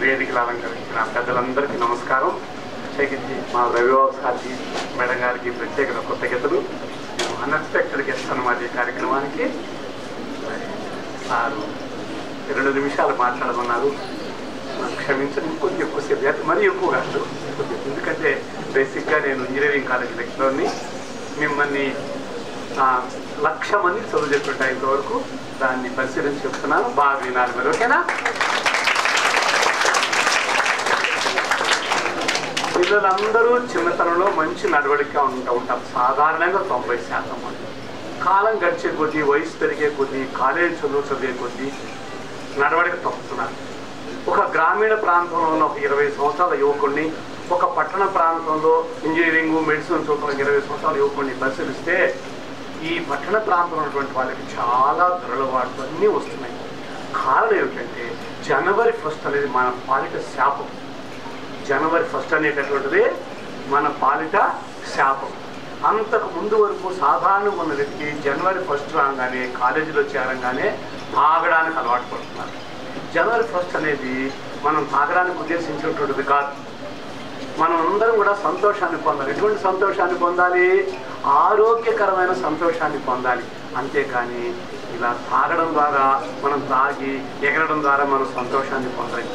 వేదికలు అలంకరించిన పెద్దలందరికీ నమస్కారం. ప్రత్యేకించి మా రవిబాబు సార్జీ మేడం గారికి ప్రత్యేక కృతజ్ఞతలు. అన్ఎక్స్పెక్టెడ్ గెస్ట్ అన్నమాట ఈ కార్యక్రమానికి. సారు 2 నిమిషాలు మాట్లాడమన్నారు. క్షమించండి, కొంచెం ఎక్కువసేపు, మరీ ఎక్కువ కాదు. ఎందుకంటే బేసిక్గా నేను ఇంజనీరింగ్ కాలేజ్ లెక్చరర్ని. మిమ్మల్ని 1,00,000 మందికి చదువు చెప్పేట ఇంతవరకు దాన్ని పరిశీలించి చెప్తున్నాను. బాగా వినాలి మీరు, ఓకేనా? పిల్లలందరూ చిన్నతనంలో మంచి నడవడిగా ఉంటారు. సాధారణంగా 90% మంది. కాలం గడిచే కొద్దీ, వయసు పెరిగే కొద్దీ, కాలేజీ చదివే కొద్దీ నడవడిక తప్పుతున్నారు. ఒక గ్రామీణ ప్రాంతంలో ఉన్న ఒక 20 సంవత్సరాల యువకుడిని, ఒక పట్టణ ప్రాంతంలో ఇంజనీరింగ్ మెడిసిన్ చదువుతున్న 20 సంవత్సరాల యువకుడిని పరిశీలిస్తే ఈ పట్టణ ప్రాంతంలో ఉన్నటువంటి వాళ్ళకి చాలా దురలవాట్లు అన్నీ వస్తున్నాయి. కారణం ఏమిటంటే జనవరి 1 అనేది మన పాలిట శాపం. జనవరి 1 అనేటటువంటిది మన పాలిట శాపం. అంతకు ముందు వరకు సాధారణంగా ఉన్న వ్యక్తి జనవరి 1 రాగానే కాలేజీలో చేరంగానే తాగడానికి అలవాటు పడుతున్నారు. జనవరి 1 అనేది మనం తాగడానికి ఉద్దేశించినటువంటిది కాదు. మనం అందరం కూడా సంతోషాన్ని పొందాలి. ఎటువంటి సంతోషాన్ని పొందాలి? ఆరోగ్యకరమైన సంతోషాన్ని పొందాలి. అంతేకాని ఇలా తాగడం ద్వారా, మనం తాగి ఎగరడం ద్వారా మనం సంతోషాన్ని పొందాలి.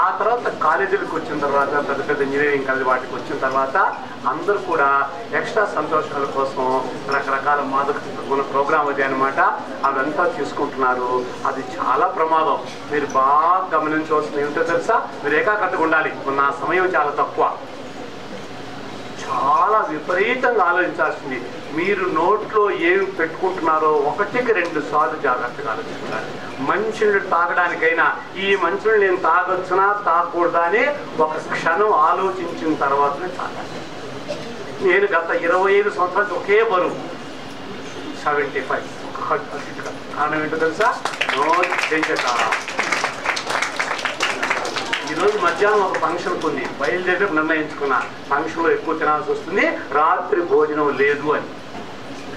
ఆ తర్వాత కాలేజీలకు వచ్చిన తర్వాత, పెద్ద పెద్ద ఇంజనీరింగ్ కాలేజీ వాటికి వచ్చిన తర్వాత అందరూ కూడా ఎక్స్ట్రా సంతోషాల కోసం రకరకాల మాదక ప్రోగ్రామ్ అది అనమాట, అదంతా తీసుకుంటున్నారు. అది చాలా ప్రమాదం. మీరు బాగా గమనించవలసింది ఏమిటో తెలుసా? మీరు ఏకాగ్రతగా ఉండాలి. నా సమయం చాలా తక్కువ. చాలా విపరీతంగా ఆలోచించాల్సింది. మీరు నోట్లో ఏమి పెట్టుకుంటున్నారో 1కి 2 సార్లు జాగ్రత్తగా ఆలోచించాలి. మంచినీళ్ళు తాగడానికైనా ఈ మంచినీళ్ళు నేను తాగొచ్చునా తాగకూడదా అని ఒక క్షణం ఆలోచించిన తర్వాతనే తాగాలి. నేను గత 25 సంవత్సరాలు ఒకే బరువు 75. కారణం ఏంటో తెలుసా? నో చెంచట. ఈరోజు మధ్యాహ్నం ఒక ఫంక్షన్కి ఉంది, బయలుదేరి నిర్ణయించుకున్నా ఫంక్షన్లో ఎక్కువ తినాల్సి వస్తుంది, రాత్రి భోజనం లేదు అని.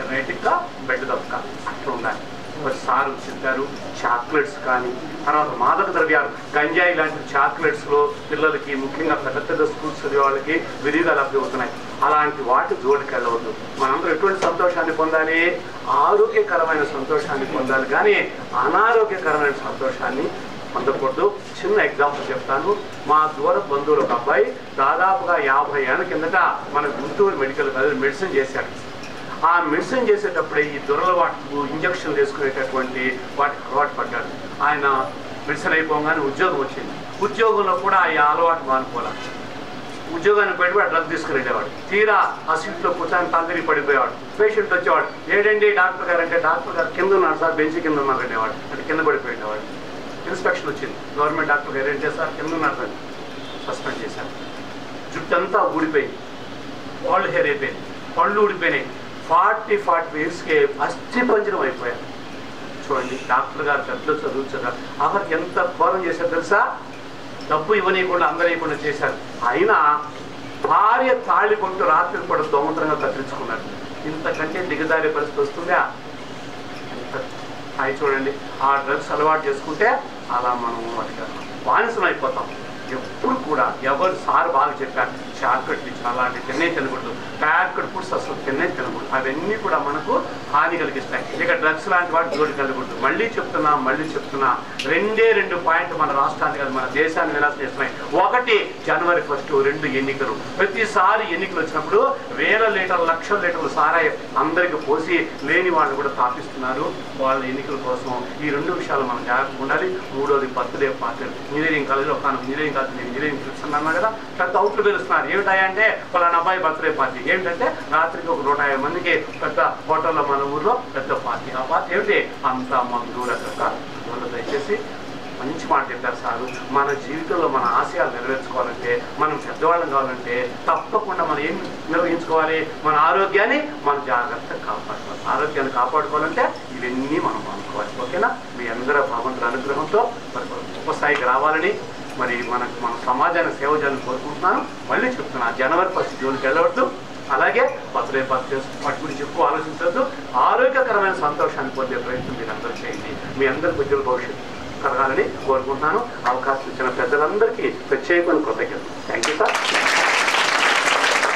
నైట్గా బెడ్ దొక్క అట్లా ఉండాలి. మరి సారు చెప్పారు చాక్లెట్స్ కానీ, తర్వాత మాదక ద్రవ్యాలు గంజాయి లాంటి చాక్లెట్స్లో పిల్లలకి, ముఖ్యంగా పెద్ద పెద్ద స్కూల్స్ చదివే వాళ్ళకి విరిగా లభ్యమవుతున్నాయి. అలాంటి వాటి జోలికి వెళ్ళవద్దు. మనందరూ ఎటువంటి సంతోషాన్ని పొందాలి? ఆరోగ్యకరమైన సంతోషాన్ని పొందాలి, కానీ అనారోగ్యకరమైన సంతోషాన్ని పొందకూడదు. చిన్న ఎగ్జాంపుల్ చెప్తాను. మా దూర బంధువులు ఒక అబ్బాయి దాదాపుగా 50 ఏళ్ళ కిందట మన గుంటూరు మెడికల్ కాలేజ్ మెడిసిన్ చేశాడు. ఆ మెడిసిన్ చేసేటప్పుడే ఈ దురలవాటు ఇంజక్షన్లు వేసుకునేటటువంటి వాటికి అలవాటు పడ్డాడు. ఆయన మెడిసిన్ అయిపోగానే ఉద్యోగం వచ్చింది. ఉద్యోగంలో కూడా ఆ అలవాటు మానుకోవాలి. ఉద్యోగాన్ని బయట డ్రగ్ తీసుకుని వెళ్ళేవాడు. తీరా ఆ సీట్లో కూర్చొని తండ్రి పడిపోయేవాడు. పేషెంట్ వచ్చేవాడు, ఏంటండి డాక్టర్ గారు అంటే, డాక్టర్ గారు కింద ఉన్నాడు సార్, బెంచ్ కింద ఉన్నారు అనేవాడు. అంటే కింద పడిపోయేవాడు. ఇన్స్పెక్షన్ వచ్చింది. గవర్నమెంట్ డాక్టర్ గారు ఏం చేస్తారు, కింద ఉన్నారు, సస్పెండ్ చేశారు. జుట్టు అంతా ఊడిపోయింది, వాళ్ళు హెయిర్ అయిపోయింది, పళ్ళు ఊడిపోయినాయి. 40 ఇయర్స్కి అస్థిపంజరం అయిపోయారు. చూడండి, డాక్టర్ గారు పెద్ద చదువుతారు. అక్కడికి ఎంత ఘోరం చేశారు తెలుసా? డబ్బు ఇవ్వనీయకుండా అందరేయకుండా చేశారు. అయినా భార్య తాళి కొట్టు రాత్రి కూడా దొంగతనంగా కత్తిరించుకున్నారు. ఇంతకంటే దిగజారే పరిస్థితి వస్తుందా? అవి చూడండి, ఆ డ్రగ్స్ అలవాటు చేసుకుంటే అలా మనం బానిసం అయిపోతాం. ఎప్పుడు కూడా ఎవరు సార్ బాగా చెప్పారు, చాక్లెట్ అలాంటి తినే తినకూడదు, ప్యాక్డ్ ఫుడ్స్ అసలు తినకూడదు. అవన్నీ కూడా మనకు హాని కలిగిస్తాయి. ఇక డ్రగ్స్ లాంటి వాటి జోలికి వెళ్ళకూడదు. మళ్ళీ చెప్తున్నా 2 పాయింట్లు మన రాష్ట్రాన్ని కాదు, మన దేశాన్ని వినాశనం చేస్తున్నాయి. 1 జనవరి 1, 2 ఎన్నికలు. ప్రతిసారి ఎన్నికలు వచ్చినప్పుడు వేల లీటర్లు, లక్షల లీటర్లు సారాయి అందరికి పోసి లేని వాళ్ళు కూడా తాపిస్తున్నారు వాళ్ళ ఎన్నికల కోసం. ఈ 2 విషయాలు మనం జాగ్రత్తగా ఉండాలి. 3వది బర్త్డే పార్టీలు. ఇంజనీరింగ్ కాలేజీలో ఒక ఇంజనీరింగ్ కాలేజ్, ఇంజనీరింగ్ చూస్తున్నాను కదా, పెద్ద అవుట్లు పిలుస్తున్నారు. ఏమిటాయంటే పలానా అబ్బాయి బర్త్డే పార్టీ. ఏమిటంటే రాత్రికి ఒక 150 మందికి పెద్ద హోటల్లో మన ఊర్లో పెద్ద పార్టీ. ఆ పార్టీ ఏమిటి? అంతా మందు రకరకాల. దయచేసి మంచి మాట చెప్పారు సారు. మన జీవితంలో మన ఆశయాలు నెరవేర్చుకోవాలంటే, మనం పెద్దవాళ్ళం కావాలంటే తప్పకుండా మనం ఏం నిర్వహించుకోవాలి? మన ఆరోగ్యాన్ని మనం జాగ్రత్తగా కాపాడుకోవాలి. ఆరోగ్యాన్ని కాపాడుకోవాలంటే ఇవన్నీ మనం అనుకోవాలి. ఓకేనా? మీ అందరూ భగవంతుడి అనుగ్రహంతో గొప్ప స్థాయికి రావాలని, మరి మన సమాజానికి సేవ చేయాలని కోరుకుంటున్నాను. మళ్ళీ చెప్తున్నా, జనవరి 1 జూన్కి వెళ్ళవద్దు. అలాగే బర్త్డే వాటి గురించి ఎక్కువ ఆలోచించవద్దు. ఆరోగ్యకరమైన సంతోషాన్ని పొందే ప్రయత్నం మీరు అందరూ చేయండి. మీ అందరికి ఉజ్వల భవిష్యత్తు కలగాలని కోరుకుంటున్నాను. అవకాశం ఇచ్చిన పెద్దలందరికీ ప్రత్యేకమైన కృతజ్ఞతలు. Thank you sir.